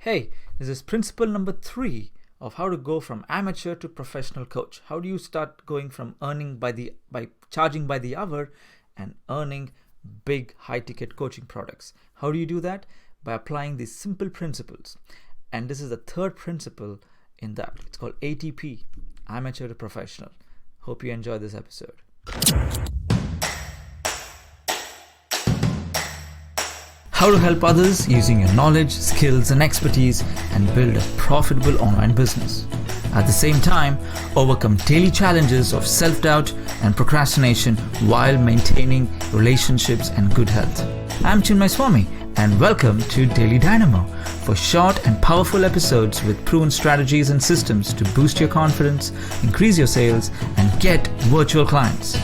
Hey, this is principle number 3 of how to go from amateur to professional coach. How do you start going from earning by charging by the hour and earning big high ticket coaching products? How do you do that? By applying these simple principles. And this is the third principle in that. It's called ATP, amateur to professional. Hope you enjoy this episode. How to help others using your knowledge, skills, and expertise and build a profitable online business. At the same time, overcome daily challenges of self-doubt and procrastination while maintaining relationships and good health. I'm Chinmai Swamy, and welcome to Daily Dynamo for short and powerful episodes with proven strategies and systems to boost your confidence, increase your sales, and get virtual clients.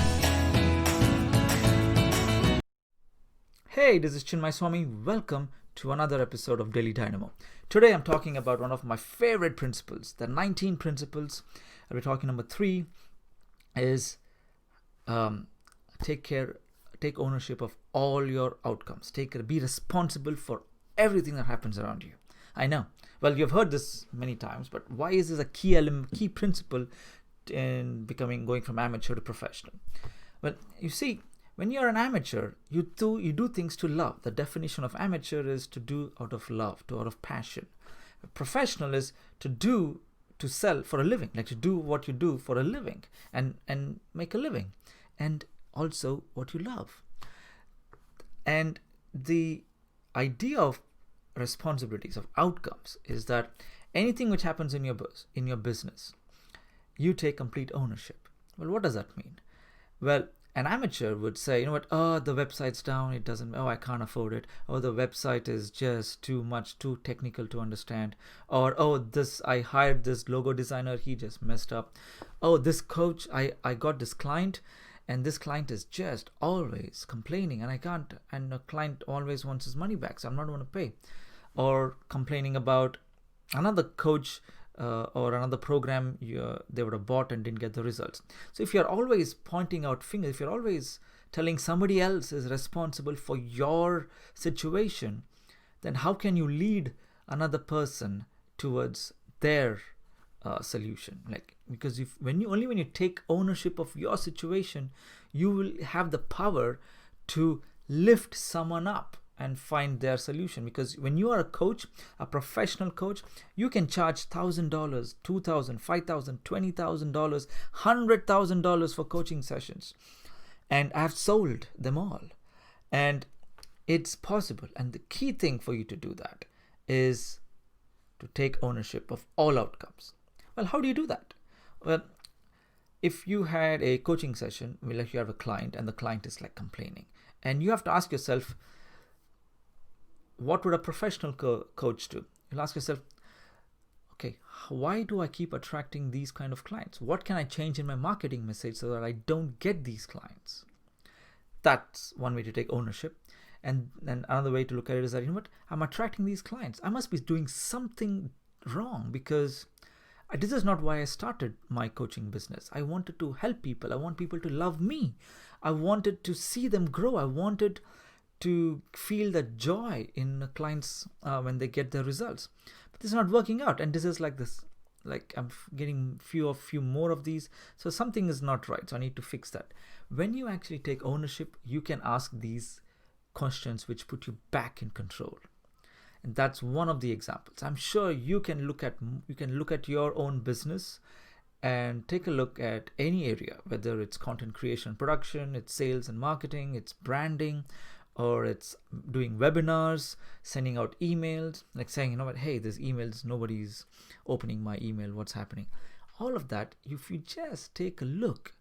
Hey, this is Chinmai Swamy. Welcome to another episode of Daily Dynamo. Today I'm talking about one of my favorite principles, the 19 principles. We're talking number 3 is take ownership of all your outcomes. Be responsible for everything that happens around you. I know. Well, you've heard this many times, but why is this a key principle in going from amateur to professional? Well, you see, when you're an amateur, you do things to love. The definition of amateur is to do out of love, out of passion. A professional is to sell for a living, like to do what you do for a living and make a living, and also what you love. And the idea of responsibilities, of outcomes, is that anything which happens in your business, you take complete ownership. Well, what does that mean? Well, an amateur would say, you know what, the website's down, I can't afford it. The website is just too technical to understand. Or, I hired this logo designer, he just messed up. This coach, I got this client, and this client is just always complaining, and the client always wants his money back, so I'm not going to pay. Or complaining about another coach or another program they would have bought and didn't get the results. So if you're always pointing out fingers, if you're always telling somebody else is responsible for your situation, then how can you lead another person towards their solution? Because when you take ownership of your situation, you will have the power to lift someone up and find their solution. Because when you are a coach, a professional coach, you can charge $1,000, $2,000, $5,000, $20,000, $100,000 for coaching sessions. And I've sold them all. And it's possible. And the key thing for you to do that is to take ownership of all outcomes. Well, how do you do that? Well, if you had a coaching session, you have a client and the client is complaining, and you have to ask yourself, what would a professional coach do? You'll ask yourself, okay, why do I keep attracting these kind of clients? What can I change in my marketing message so that I don't get these clients? That's one way to take ownership. And then another way to look at it is that, I'm attracting these clients. I must be doing something wrong, because this is not why I started my coaching business. I wanted to help people. I want people to love me. I wanted to see them grow. I wanted to feel that joy in the clients when they get their results. But this is not working out, and this is I'm getting few more of these, so something is not right, so I need to fix that. When you actually take ownership, you can ask these questions which put you back in control. And that's one of the examples. I'm sure you can look at your own business and take a look at any area, whether it's content creation, production, it's sales and marketing, it's branding, or it's doing webinars, sending out emails, saying, hey, this emails, nobody's opening my email, what's happening? All of that, if you just take a look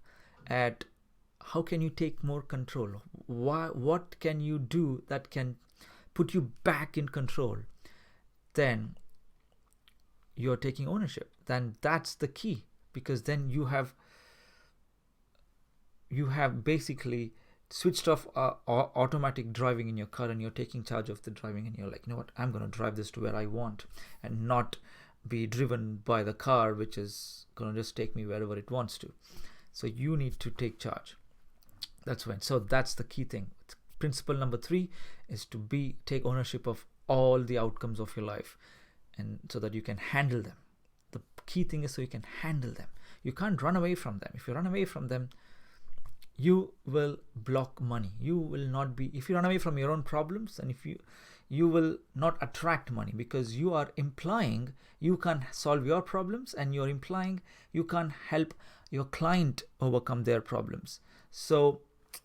at how can you take more control, what can you do that can put you back in control, then you're taking ownership. Then that's the key, because then you have basically switched off automatic driving in your car, and you're taking charge of the driving, and you're like, I'm going to drive this to where I want and not be driven by the car, which is going to just take me wherever it wants to. So you need to take charge. So that's the key thing. Principle number 3 is to take ownership of all the outcomes of your life. and so that you can handle them. The key thing is so you can handle them. You can't run away from them. If you run away from them, you will block money. You will not be, if you run away from your own problems, and if you will not attract money, because you are implying you can't solve your problems, and you're implying you can't help your client overcome their problems. So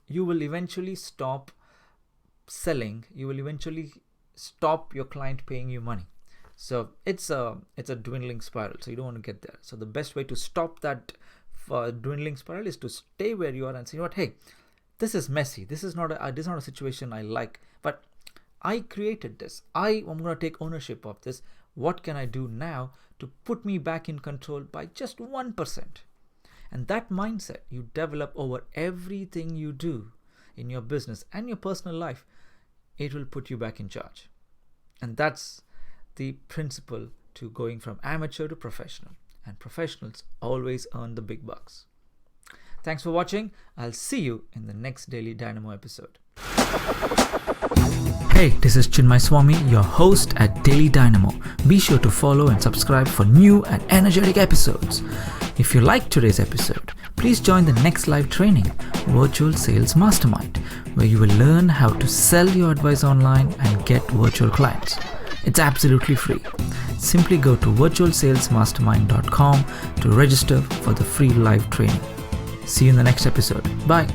you will eventually stop selling. You will eventually stop your client paying you money. So it's a dwindling spiral. So you don't want to get there. So the best way to stop that dwindling spiral is to stay where you are and say, hey, this is messy. This is not a situation I like, but I created this. I'm going to take ownership of this. What can I do now to put me back in control by just 1%? And that mindset you develop over everything you do in your business and your personal life, it will put you back in charge. And that's the principle to going from amateur to professional. And professionals always earn the big bucks. Thanks for watching. I'll see you in the next Daily Dynamo episode. Hey, this is Chinmai Swamy, your host at Daily Dynamo. Be sure to follow and subscribe for new and energetic episodes. If you liked today's episode, please join the next live training, Virtual Sales Mastermind, where you will learn how to sell your advice online and get virtual clients. It's absolutely free. Simply go to virtualsalesmastermind.com to register for the free live training. See you in the next episode. Bye.